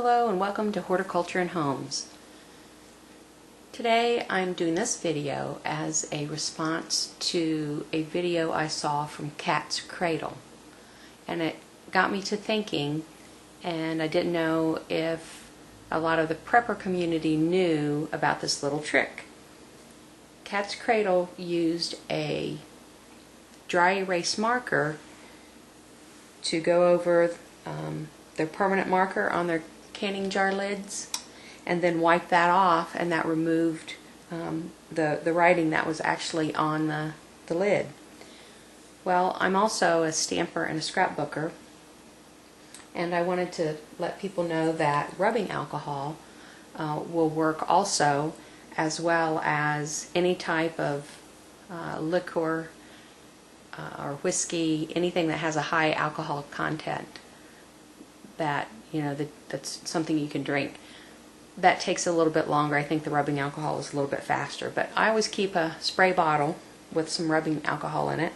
Hello and welcome to Horticulture and Homes. Today I'm doing this video as a response to a video I saw from Cat's Cradle, and it got me to thinking, and I didn't know if a lot of the prepper community knew about this little trick. Cat's Cradle used a dry erase marker to go over their permanent marker on their canning jar lids and then wipe that off, and that removed the writing that was actually on the lid. Well, I'm also a stamper and a scrapbooker, and I wanted to let people know that rubbing alcohol will work also, as well as any type of liquor or whiskey, anything that has a high alcohol content that, that's something you can drink. That takes a little bit longer. I think the rubbing alcohol is a little bit faster, but I always keep a spray bottle with some rubbing alcohol in it,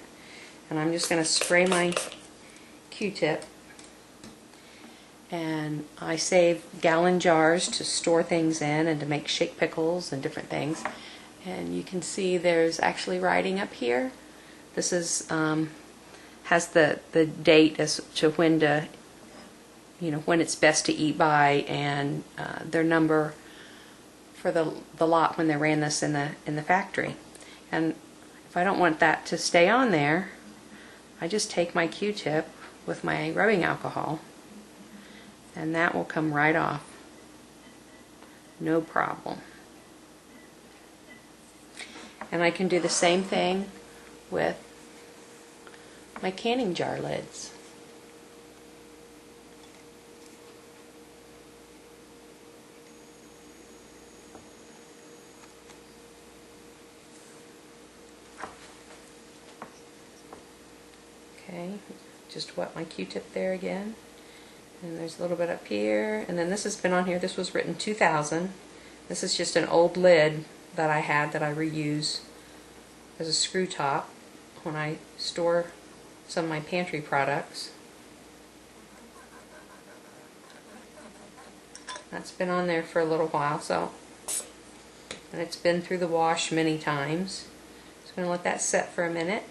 and I'm just going to spray my Q-tip. And I save gallon jars to store things in and to make shake pickles and different things. And you can see there's actually writing up here. This is has the date as to when to, when it's best to eat by, and their number for the lot when they ran this in the factory. And if I don't want that to stay on there, I just take my Q-tip with my rubbing alcohol, and that will come right off, no problem. And I can do the same thing with my canning jar lids. Okay, just wet my Q-tip there again. And there's a little bit up here, and then this has been on here. This was written 2000. This is just an old lid that I had that I reuse as a screw top when I store some of my pantry products. That's been on there for a little while, and it's been through the wash many times. Just going to let that set for a minute.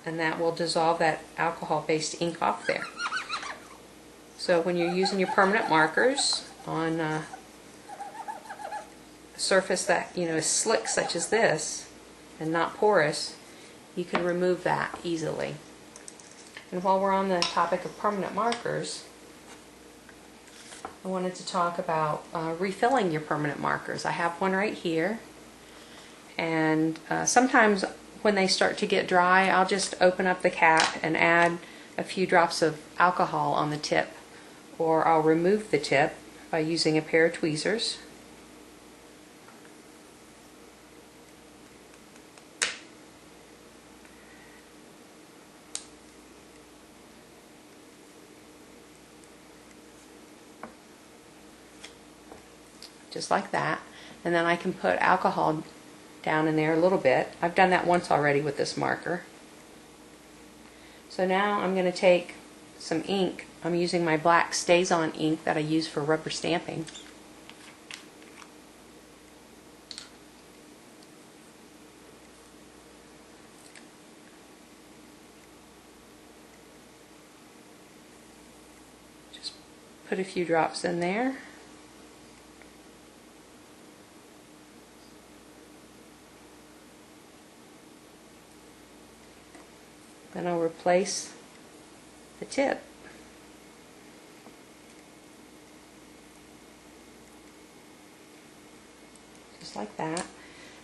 And that will dissolve that alcohol-based ink off there. So when you're using your permanent markers on a surface that is slick, such as this, and not porous, you can remove that easily. And while we're on the topic of permanent markers, I wanted to talk about refilling your permanent markers. I have one right here, and sometimes when they start to get dry, I'll just open up the cap and add a few drops of alcohol on the tip, or I'll remove the tip by using a pair of tweezers. Just like that, and then I can put alcohol down in there a little bit. I've done that once already with this marker. So now I'm going to take some ink. I'm using my black Stays-On ink that I use for rubber stamping. Just put a few drops in there. Then I'll replace the tip. Just like that.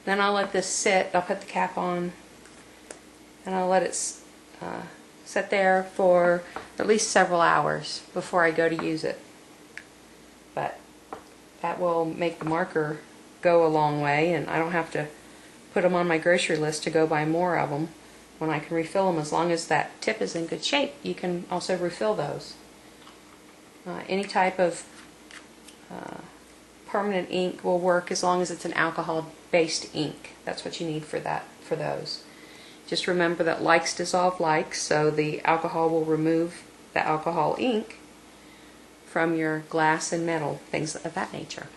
Then I'll let this sit. I'll put the cap on, and I'll let it sit there for at least several hours before I go to use it. But that will make the marker go a long way, and I don't have to put them on my grocery list to go buy more of them. When I can refill them, as long as that tip is in good shape, you can also refill those. Any type of permanent ink will work as long as it's an alcohol-based ink. That's what you need for those. Just remember that likes dissolve likes, so the alcohol will remove the alcohol ink from your glass and metal, things of that nature.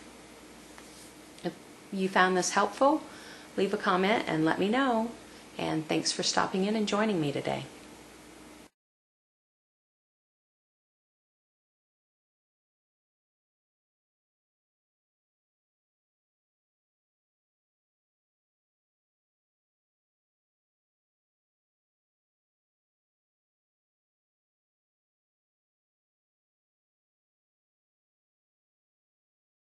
If you found this helpful, leave a comment and let me know. And thanks for stopping in and joining me today.